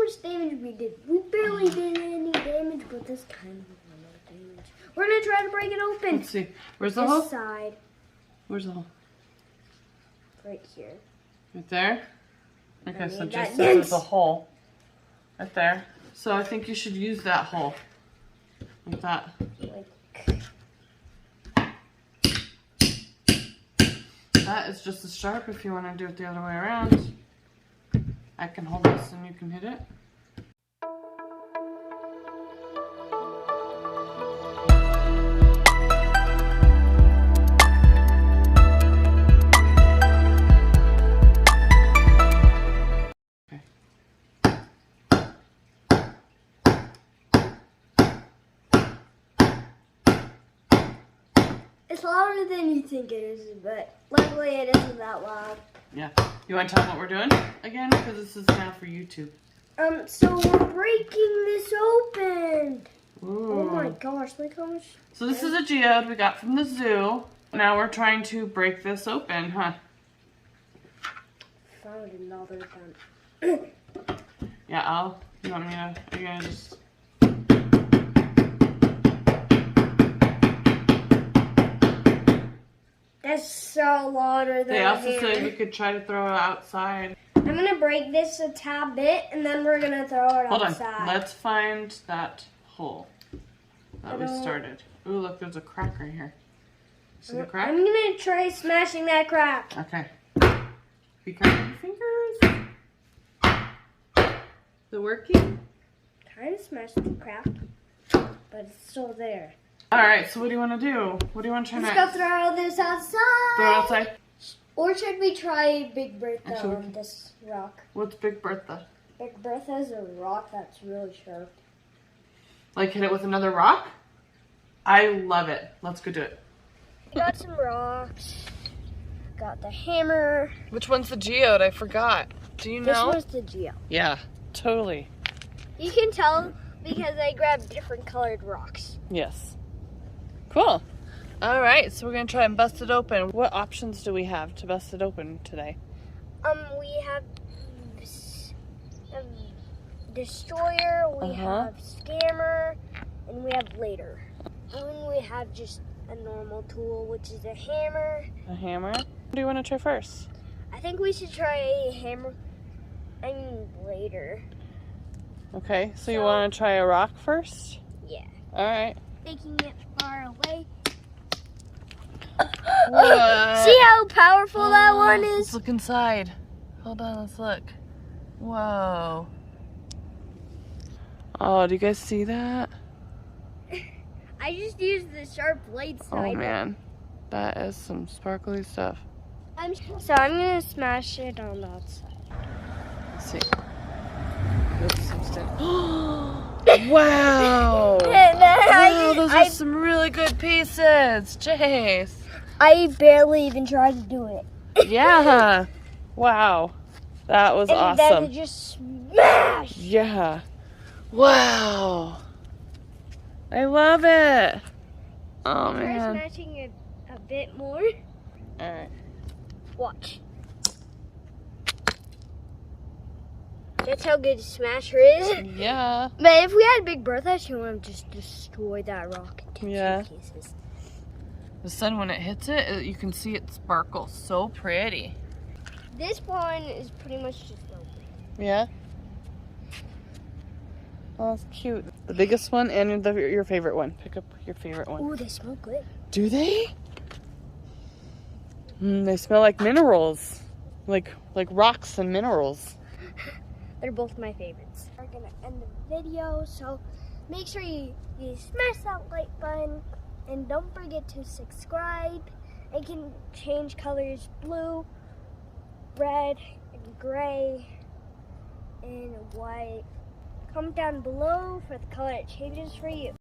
much damage we did. We barely did any damage, but this kind of a lot of damage. We're gonna try to break it open. Let's see. Where's the hole? This side. Where's the hole? Right here. Right there? Okay, I so mean, just that there's dents. a hole. Right there. So I think you should use that hole. Like that. Like, That is just as sharp if you want to do it the other way around. I can hold this and you can hit it. it's louder than you think it is, but luckily it isn't that loud. Yeah. You want to tell them what we're doing again? Because this is now for YouTube. So we're breaking this open. Ooh. Oh my gosh, look how much. So this is a geode we got from the zoo. Now we're trying to break this open, huh? Found another gun. Yeah, you want me to, are you gonna just... That's so louder than They also here. said we could try to throw it outside. I'm gonna break this a tad bit, and then we're gonna throw it Hold outside. on, let's find that hole that we started. Ooh, look, there's a crack right here. See the crack? I'm gonna try smashing that crack. Okay. Be careful with your fingers. Is it working? Kind of smashed the crack, but it's still there. Alright, so what do you want to do? What do you want to try Let's next? go throw this outside. Throw it outside? Or should we try Big Bertha Actually, on this rock? What's Big Bertha? Big Bertha is a rock that's really sharp. Like hit it with another rock? I love it. Let's go do it. Got some rocks. Got the hammer. Which one's the geode? I forgot. Do you know? This was the Geo. Yeah, totally. You can tell because I grabbed different colored rocks. Yes. Cool. All right, so we're gonna try and bust it open. What options do we have to bust it open today? We have destroyer, we have scammer, and we have later. And we have just a normal tool, which is a hammer. A hammer? What do you want to try first? I think we should try a hammer. I mean later. Okay, so you want to try a rock first? Yeah. All right. Taking it far away. What? See how powerful that one is? Let's look inside. Hold on, let's look. Whoa. Oh, do you guys see that? I just used the sharp blade side. Oh man, that is some sparkly stuff. So I'm gonna smash it on the outside. Let's see. Wow! Wow, those are some really good pieces. Jace. I barely even tried to do it. Yeah. Wow. That was And awesome. then it just smashed. Yeah. Wow. I love it. Oh Try man. smashing it a bit more. Alright. Watch. That's how good Smasher is. Yeah. But if we had Big Bertha, she would have just destroyed that rock into Yeah. two pieces. The sun, when it hits it, you can see it sparkle. So pretty. This one is pretty much just open. Yeah. Oh, that's cute. The biggest one and your favorite one. Pick up your favorite one. Ooh, they smell good. Do they? They smell like minerals. Like rocks and minerals. They're both my favorites. We're gonna end the video, so make sure you smash that like button and don't forget to subscribe. It can change colors: blue, red, and gray, and white. Comment down below for the color it changes for you.